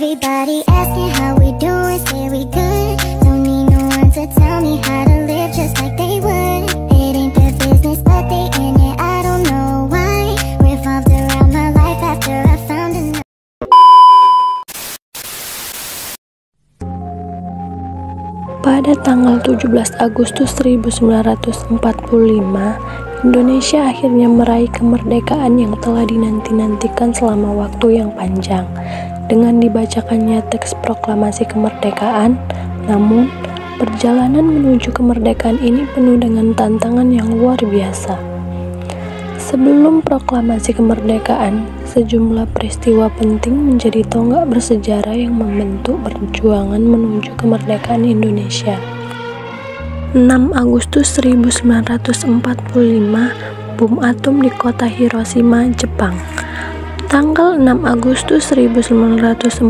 Everybody asking how we doing, say we good. Don't need no one to tell me how to live just like they would. It ain't their business, but they in it, I don't know why. Revolved around my life after I found another. Pada tanggal 17 Agustus 1945, Indonesia akhirnya meraih kemerdekaan yang telah dinanti-nantikan selama waktu yang panjang. Dengan dibacakannya teks proklamasi kemerdekaan, namun perjalanan menuju kemerdekaan ini penuh dengan tantangan yang luar biasa. Sebelum proklamasi kemerdekaan, sejumlah peristiwa penting menjadi tonggak bersejarah yang membentuk perjuangan menuju kemerdekaan Indonesia. 6 Agustus 1945, bom atom di kota Hiroshima, Jepang. Tanggal 6 Agustus 1945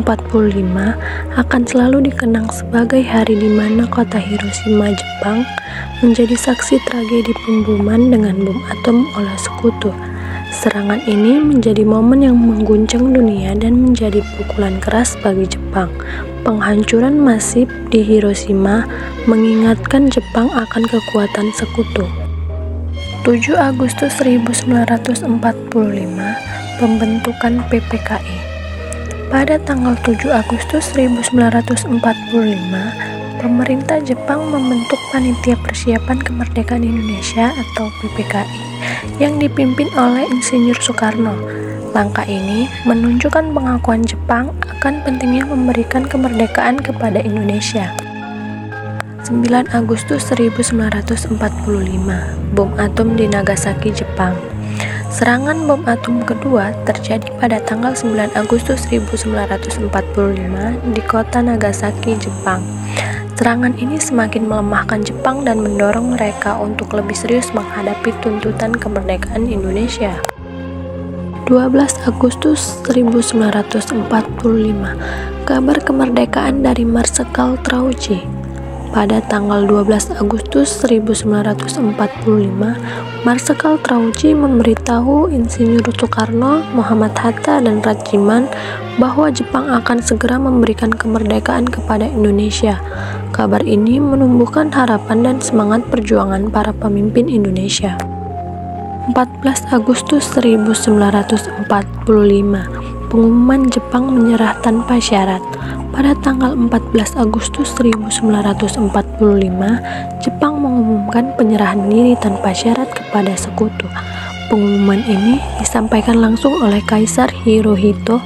akan selalu dikenang sebagai hari di mana kota Hiroshima, Jepang menjadi saksi tragedi pemboman dengan bom atom oleh sekutu. Serangan ini menjadi momen yang mengguncang dunia dan menjadi pukulan keras bagi Jepang. Penghancuran masif di Hiroshima mengingatkan Jepang akan kekuatan sekutu. 7 Agustus 1945, pembentukan PPKI. Pada tanggal 7 Agustus 1945, pemerintah Jepang membentuk Panitia Persiapan Kemerdekaan Indonesia atau PPKI yang dipimpin oleh Insinyur Soekarno. Langkah ini menunjukkan pengakuan Jepang akan pentingnya memberikan kemerdekaan kepada Indonesia. 9 Agustus 1945, bom atom di Nagasaki, Jepang. Serangan bom atom kedua terjadi pada tanggal 9 Agustus 1945 di kota Nagasaki, Jepang. Serangan ini semakin melemahkan Jepang dan mendorong mereka untuk lebih serius menghadapi tuntutan kemerdekaan Indonesia. 12 Agustus 1945, kabar kemerdekaan dari Marsekal Trauji. Pada tanggal 12 Agustus 1945, Marsekal Trauji memberitahu Insinyur Soekarno, Muhammad Hatta, dan Rajiman bahwa Jepang akan segera memberikan kemerdekaan kepada Indonesia. Kabar ini menumbuhkan harapan dan semangat perjuangan para pemimpin Indonesia. 14 Agustus 1945, pengumuman Jepang menyerah tanpa syarat. Pada tanggal 14 Agustus 1945, Jepang mengumumkan penyerahan diri tanpa syarat kepada sekutu. Pengumuman ini disampaikan langsung oleh Kaisar Hirohito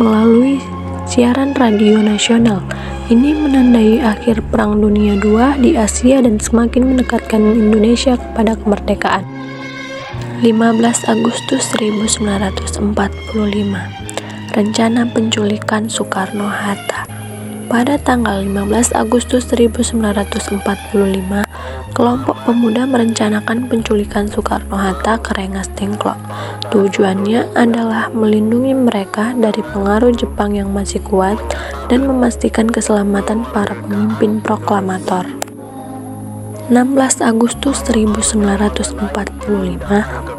melalui siaran radio nasional. Ini menandai akhir Perang Dunia II di Asia dan semakin mendekatkan Indonesia kepada kemerdekaan. 15 Agustus 1945, rencana penculikan Soekarno-Hatta. Pada tanggal 15 Agustus 1945, kelompok pemuda merencanakan penculikan Soekarno-Hatta ke Rengas Dengklok. Tujuannya adalah melindungi mereka dari pengaruh Jepang yang masih kuat dan memastikan keselamatan para pemimpin proklamator. 16 Agustus 1945,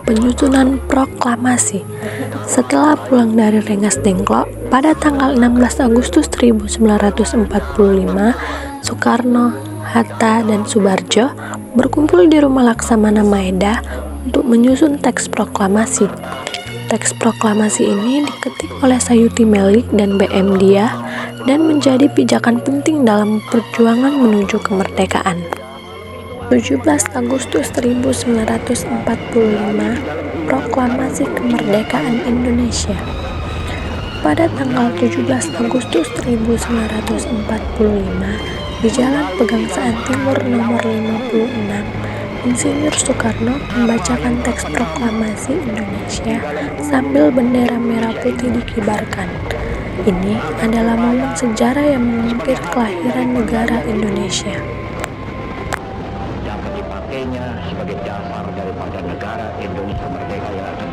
penyusunan proklamasi. Setelah pulang dari Rengas Dengklok, pada tanggal 16 Agustus 1945, Soekarno, Hatta, dan Soebarjo berkumpul di rumah Laksamana Maeda untuk menyusun teks proklamasi. Teks proklamasi ini diketik oleh Sayuti Melik dan B.M. Diah dan menjadi pijakan penting dalam perjuangan menuju kemerdekaan. 17 Agustus 1945, proklamasi kemerdekaan Indonesia. Pada tanggal 17 Agustus 1945, di Jalan Pegangsaan Timur nomor 56, Insinyur Soekarno membacakan teks proklamasi Indonesia sambil bendera merah putih dikibarkan. Ini adalah momen sejarah yang mengukir kelahiran negara Indonesia. Dapat dipakainya sebagai dasar daripada negara Indonesia merdeka yang